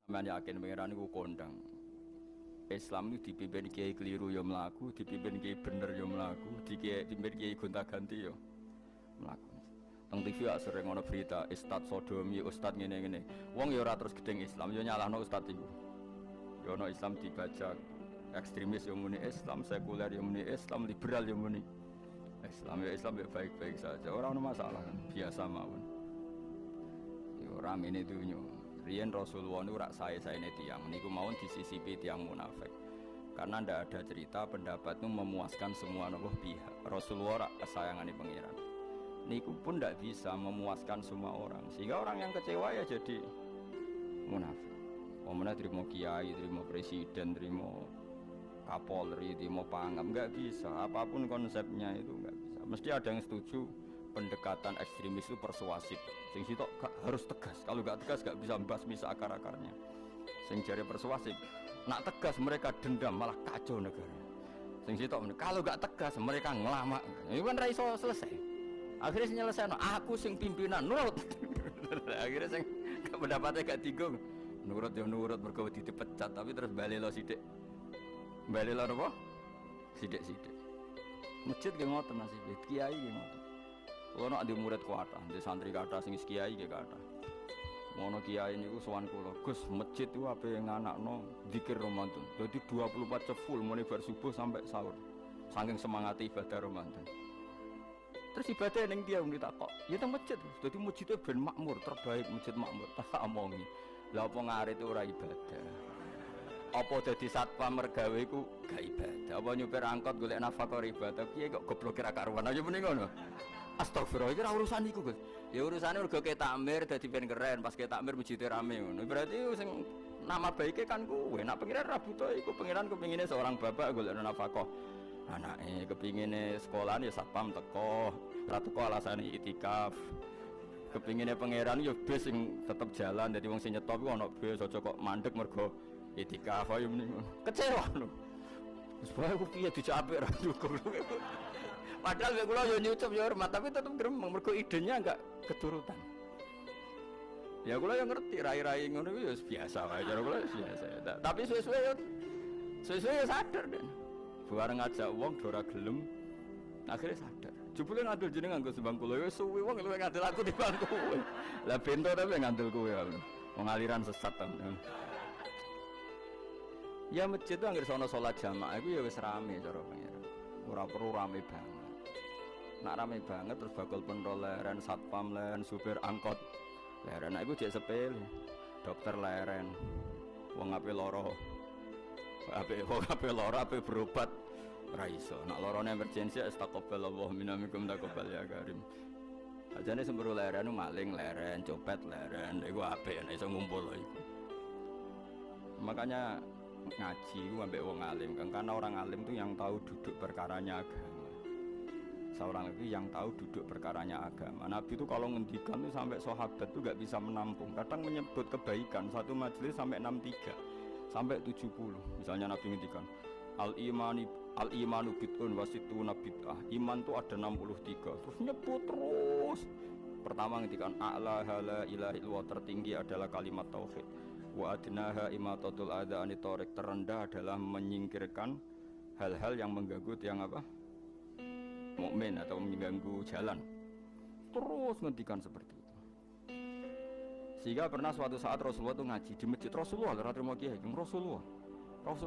Sampeyan yakin pangeran iku kondang. Islam itu dipimpin kiai keliru ya mlaku, dipimpin kiai bener ya mlaku, dipimpin kiai gonta-ganti ya mlaku. Teng TV ya sering ana berita ustad sodomi, ustad ngene-ngene. Wong ya ora terus gedeng Islam, ya nyalahno ustad iku. Ya ana Islam dibaca ekstremis yang muni Islam, sekuler yang muni Islam, liberal yang muni Islam. Ya Islam ya baik-baik saja, orang ada masalah kan, biasa mawon. Ya rame ini dunya. Riyen Rasulullah itu rak saya-sayane tiyang niku mawon disisipi tiyang munafik. Karena ndak ada cerita pendapat itu memuaskan semua pihak. Rasulullah rak kesayangane pangeran. Niku pun ndak bisa memuaskan semua orang. Sehingga orang yang kecewa ya jadi munafik. Omongnya terima kiai, terima presiden, terima kapolri, terima pangam, nggak bisa. Apapun konsepnya itu nggak bisa. Mesti ada yang setuju pendekatan ekstremis itu persuasif. Sing sitok harus tegas. Kalau nggak tegas nggak bisa membasmi seakar-akarnya. Sing jari persuasif, nak tegas mereka dendam malah kacau negara. Sing sitok kalau nggak tegas mereka ngelama. Ini kan raiso selesai. Akhirnya nyelesai. Aku sing pimpinan nurut. Akhirnya sing pendapatnya gak tinggung. Nurut ya nurut mergo dipecat tapi terus bali lo sithik. Bali lo apa? Sithik-sithik. Masjid ge ngoten nasibe, kiai ge ngoten. Ono ade murid kuatah, ade santri kathah sing kiai ge kathah. Mono kiai niku sowan kula, Gus, masjid itu ape nganakno zikir Ramadan. Dadi 24 jam full mulai bar subuh sampai sahur. Saking semangat ibadah Ramadan. Terus ibadah ning dia ditakok, ya teng masjid. Dadi masjidnya ben makmur, terbaik masjid makmur. Tak omongi. Lah apa ngarit ora ibadah? Apa dadi satpam mergawe iku gak ibadah? Apa nyupir angkot golek nafkah ibadah? Piye kok goblok ra karuan aja muni ngono. Astagfirullah, iki ora urusan iku, Gus. Ya urusane mergo ke takmir dadi ben keren, pas ke takmir masjid rame ngono. Berarti sing nama baiknya kan kowe. Nek pengiran ra butuh iku pengiran kepingine seorang bapak golek nafkah. Anake kepingine sekolahan ya satpam teko, ra teko alasane itikaf. Kepinginnya pangeran ya bis sing tetep jalan, jadi wong sing nyetop iku ana bis aja kok mandek mergo itikaf ayo mending. Kecewa lho. Wis bae aku piye dicapik ra cukup. Padahal kula yo nyucup yo hormat tapi tetep gremeng mergo idenya enggak keturutan. Ya kula yo ngerti rai-rai ngono iku yo biasa wae cara kula biasa. Tapi suwe-suwe yo sadar den. Bareng ngajak wong ora gelem akhirnya sadar. Jebule ngandel jeneng nganggo sembang kula wis suwi wong luwih ngandel aku timbang kowe. Lah bento tapi ngandel kowe ya. Wong aliran sesat tenan. Ya masjid itu anggere sono salat jamaah iku ya wis rame cara pangeran. Ora perlu rame banget. Nak rame banget terus bakal pentol leren, satpam leren, supir angkot leren. Nah iku jek sepele. Dokter leren. Wong ape lara. Ape lara ape berobat. Raiso, nak lorone emergensi astagfirullah minamikum taqabbal ya karim. Ajane semburu leren maling leren, copet leren, iku apik nek iso ngumpul iku. Makanya ngaji ku ambek wong alim kan, karena orang alim itu yang tahu duduk perkaranya agama. Seorang lagi yang tahu duduk perkaranya agama. Nabi itu kalau ngendikan itu sampai sahabat itu gak bisa menampung. Kadang menyebut kebaikan satu majelis sampai 63 sampai 70. Misalnya Nabi ngendikan Al-imanu bid'un wasituna bid'ah. Iman itu ada 63. Terus nyebut terus. Pertama ngendikan a'laha la ilaha illallah, tertinggi adalah kalimat tauhid. Wa adnaha imatatul adza anit thariq, terendah adalah menyingkirkan hal-hal yang mengganggu yang apa? Mukmin atau mengganggu jalan. Terus ngendikan seperti itu. Sehingga pernah suatu saat Rasulullah itu ngaji di masjid. Rasulullah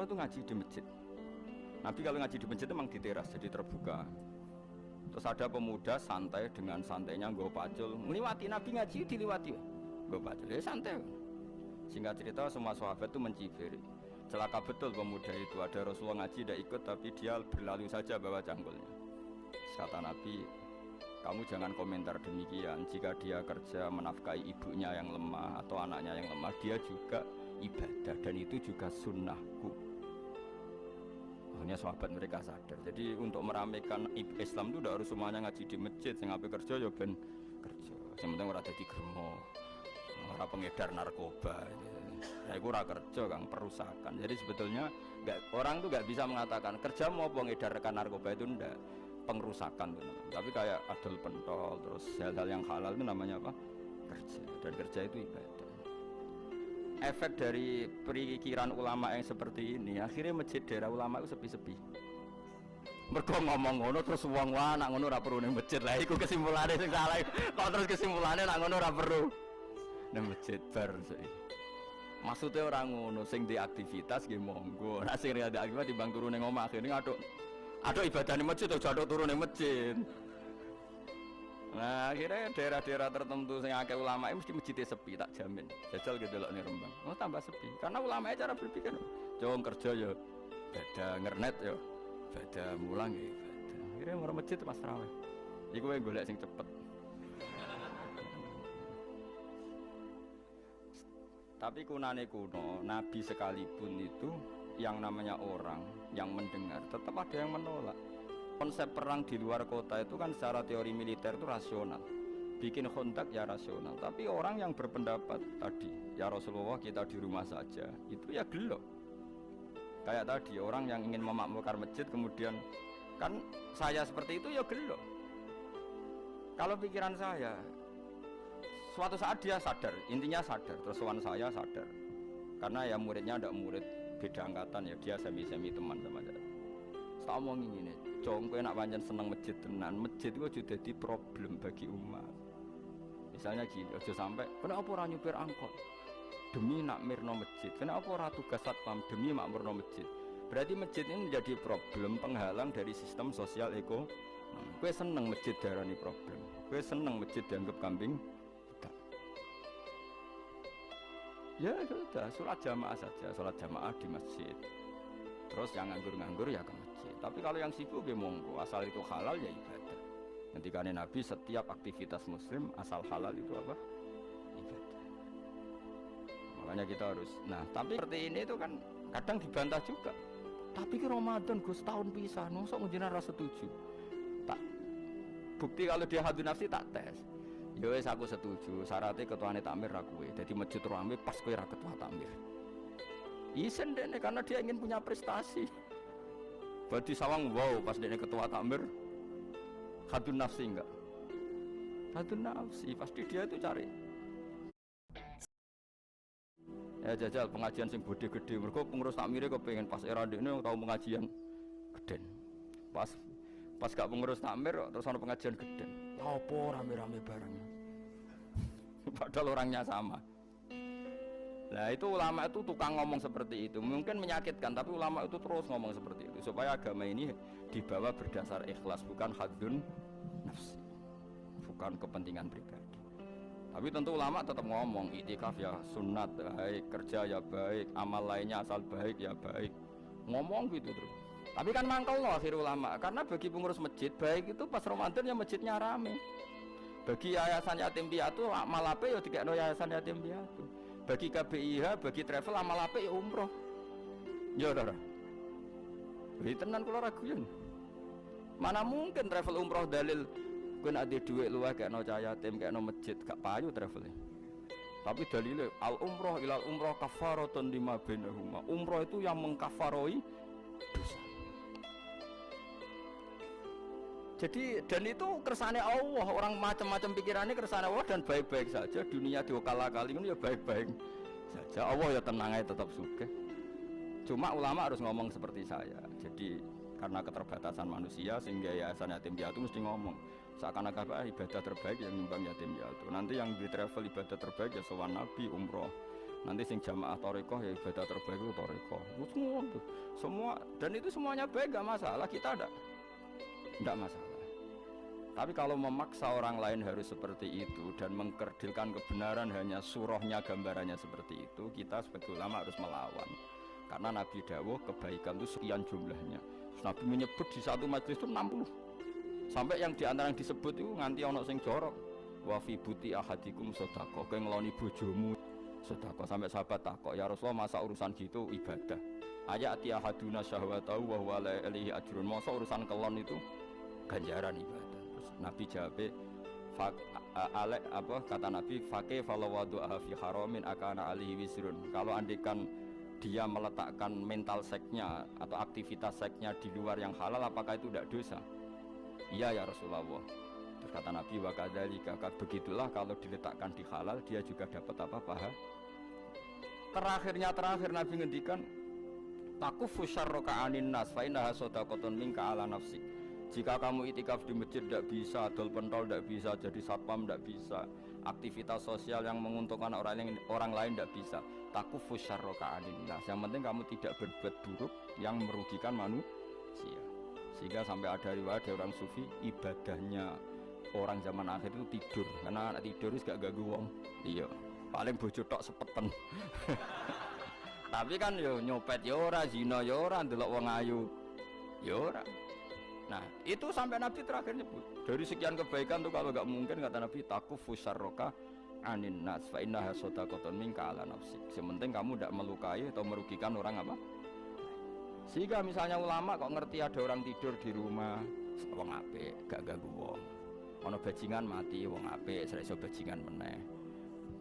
itu ngaji di masjid. Nabi kalau ngaji di masjid itu memang di teras, jadi terbuka. Terus ada pemuda santai dengan santainya nggo pacul, ngliwati Nabi ngaji diliwati. Nggo pacul, ya santai. Singkat cerita semua sahabat itu mencibir. Celaka betul pemuda itu, ada Rasulullah ngaji tidak ikut tapi dia berlalu saja bawa cangkulnya. Kata Nabi, kamu jangan komentar demikian. Jika dia kerja menafkahi ibunya yang lemah atau anaknya yang lemah, dia juga ibadah dan itu juga sunnahku. Akhirnya sahabat mereka sadar. Jadi untuk meramaikan Islam itu tidak harus semuanya ngaji di masjid. Sing ape kerja ya ben kerja. Sing penting ora dadi gremo. Ora pengedar narkoba. Ya iku ora kerja Kang, perusakan. Jadi sebetulnya orang tuh enggak bisa mengatakan kerja mau pengedar narkoba itu ndak, pengerusakan tuh. Tapi kayak adol pentol terus hal-hal yang halal itu namanya apa? Kerja. Dan kerja itu ibadah. efek dari perikiran ulama yang seperti ini, akhirnya masjid daerah ulama itu sepi-sepi. Mergo ngomong ngono terus wong wae nak ngono ora perlu ning masjid. Lah iku kesimpulane sing salah. Kok terus kesimpulane nak ngono ora perlu ning masjid bar sik. Maksudnya orang ngono sing di aktivitas nggih monggo. Nek sing ada aktivitas timbang turu ning omah akhire aduk ibadah ning masjid aja aduk turu ning masjid. Nah, akhirnya daerah-daerah tertentu yang akeh ulama mesti masjidnya sepi, tak jamin. Jajal gitu loh nih Rembang. Oh tambah sepi, karena ulama cara berpikir, jauh kerja ya, beda ngernet ya, beda mulang ya, beda. Akhirnya orang masjid pas raweh. Iku yang golek sing cepet. Tapi kunane kuno, Nabi sekalipun itu yang namanya orang yang mendengar, tetap ada yang menolak. Konsep perang di luar kota itu kan secara teori militer itu rasional, bikin kontak ya rasional. Tapi orang yang berpendapat tadi, ya Rasulullah kita di rumah saja, itu ya gelo. Kayak tadi orang yang ingin memakmurkan masjid kemudian kan saya seperti itu ya gelo. Kalau pikiran saya, suatu saat dia sadar, intinya sadar, terus sowan saya sadar, karena ya muridnya ada murid beda angkatan ya, dia semi-semi teman sama saya. Tak omong ini, cong kowe nak pancen seneng masjid tenan, masjid itu aja dadi problem bagi umat. Misalnya gini, aja sampai kenapa ora nyupir angkot demi nak mirno masjid, kenapa ora tugas satpam demi makmurno masjid. Berarti masjid ini menjadi problem penghalang dari sistem sosial ekonomi. Kowe seneng masjid darani problem, kowe seneng masjid dianggap kambing hitam. Ya sudah, sholat jamaah saja, sholat jamaah di masjid. Terus yang nganggur-nganggur ya ke masjid. Tapi kalau yang sibuk ya monggo, asal itu halal ya ibadah. Ketika Nabi setiap aktivitas muslim asal halal itu apa? Ibadah. Makanya kita harus. Nah, tapi seperti ini itu kan kadang dibantah juga. Tapi ke Ramadan Gus tahun pisah, nosok ngunjina rasa setuju. Tak bukti kalau dia hadu nafsi tak tes. Ya wis aku setuju, syaratnya ketuane takmir ra kowe. Dadi masjid rame pas kowe ra ketua takmir. Isen dene karena dia ingin punya prestasi. Berarti sawang wow pas dene ketua takmir hadun nafsi enggak? Hadun nafsi pasti dia itu cari. Ya jajal pengajian sing gede-gede mergo pengurus takmire kok pengen pas era ndekne tau pengajian geden. Pas gak pengurus takmir terus ana pengajian geden. Ya apa rame-rame bareng. Padahal orangnya sama. Nah itu ulama itu tukang ngomong seperti itu, mungkin menyakitkan, tapi ulama itu terus ngomong seperti itu supaya agama ini dibawa berdasar ikhlas, bukan hadun nafsi, bukan kepentingan pribadi. Tapi tentu ulama tetap ngomong iktikaf ya sunat baik, kerja ya baik, amal lainnya asal baik ya baik, ngomong gitu terus. Tapi kan mangkel loh akhir ulama, karena bagi pengurus masjid baik itu pas Ramadan ya masjidnya rame. Bagi yayasan yatim piatu malape ya dikekno yayasan yatim piatu. Bagi KBIH, bagi travel amal apik ya umroh. Ya ora. Iki tenan kula raguyan. Mana mungkin travel umroh dalil kowe nek ade dhuwit luwih kekno cah yatim, kekno masjid, gak payu travel. Tapi dalile al umroh ilal umroh kafaratun lima bainahuma. Umroh itu yang mengkafaroi dosa. Jadi dan itu kersane Allah, orang macam-macam pikirannya kersane Allah dan baik-baik saja. Dunia diokal-akali itu ya baik-baik saja. Allah ya tenang aja tetap sugih. Cuma ulama harus ngomong seperti saya. Jadi karena keterbatasan manusia sehingga yayasan yatim piatu mesti ngomong seakan-akan ibadah terbaik yang nyumbang yatim piatu. Nanti yang di travel ibadah terbaik ya sowan Nabi umroh. Nanti sing jamaah thariqah ya ibadah terbaik itu thariqah. Semua dan itu semuanya baik gak masalah, kita ada. Tidak masalah. Tapi kalau memaksa orang lain harus seperti itu dan mengkerdilkan kebenaran hanya surahnya gambarannya seperti itu, kita sebagai ulama harus melawan. Karena Nabi dawuh kebaikan itu sekian jumlahnya. Nabi menyebut di satu majelis itu 60. Sampai yang diantara yang disebut itu nganti ana sing jorok. Wa fi buti ahadikum sedekah. Kowe ngeloni bojomu sedekah. Sampai sahabat takok, ya Rasulullah masa urusan gitu ibadah. Ayati ahaduna syahwatahu wa huwa la ilahi ajrun. Masa urusan kelon itu ganjaran ibadah. Terus Nabi jawab kata Nabi faqih falawadu fi haramin akana alihi wisrun. Kalau andikan dia meletakkan mental seksnya atau aktivitas seksnya di luar yang halal, apakah itu tidak dosa? Iya ya Rasulullah. Terus kata Nabi wa kadzalika, begitulah kalau diletakkan di halal dia juga dapat apa pahala. terakhir Nabi ngendikan takufu syarraka anin nas fa innaha shadaqatun minka ala nafsik. Jika kamu itikaf di masjid tidak bisa, dol pentol tidak bisa, jadi satpam tidak bisa, aktivitas sosial yang menguntungkan orang lain tidak bisa. Takufu syarraka anin nas. Yang penting kamu tidak berbuat buruk yang merugikan manusia. Sehingga sampai ada riwayat dari orang sufi, ibadahnya orang zaman akhir itu tidur, karena anak tidur itu gak ganggu wong. Iya, paling bojo tok sepeten. Tapi kan yo nyopet yo ora, zina yo ora, ndelok wong ayu yo ora. Nah, itu sampai Nabi terakhir nyebut. Dari sekian kebaikan tuh kalau gak mungkin kata Nabi takufu syarraka anin nas fa innaha shadaqatun minka ala nafsik. Sementing kamu tidak melukai atau merugikan orang apa? Sehingga misalnya ulama kok ngerti ada orang tidur di rumah, wong apik, gak ganggu wong. Ono bajingan mati, wong apik, ora iso bajingan meneh.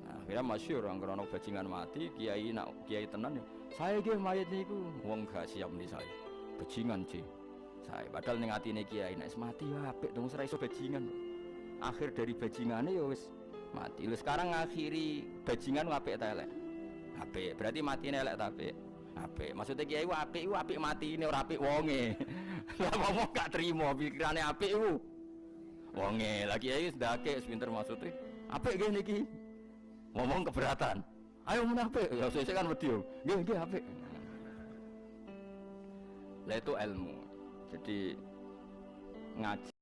Nah, akhirnya masyhur orang krono bajingan mati, kiai tenan ya. Saya nggih mayit niku, wong gak siap nih saya. Bajingan sih. Saya padahal ning atine kiai nek mati ya apik dong ora iso bajingan. Akhir dari bajingane ya wis mati. Lha sekarang ngakhiri bajingan apik ta elek? Apik. Berarti matine elek ta apik? Apik. Maksudnya kiai ku apik mati ini ora apik wonge. Lah ngomong gak trimo pikirane apik iku. Wonge lagi kiai wis ndake pinter maksudnya. Apik nggih niki. Ngomong keberatan. Ayo mun apik ya sesuk kan wedi yo. Nggih apik. Lah itu ilmu. Jadi ngaji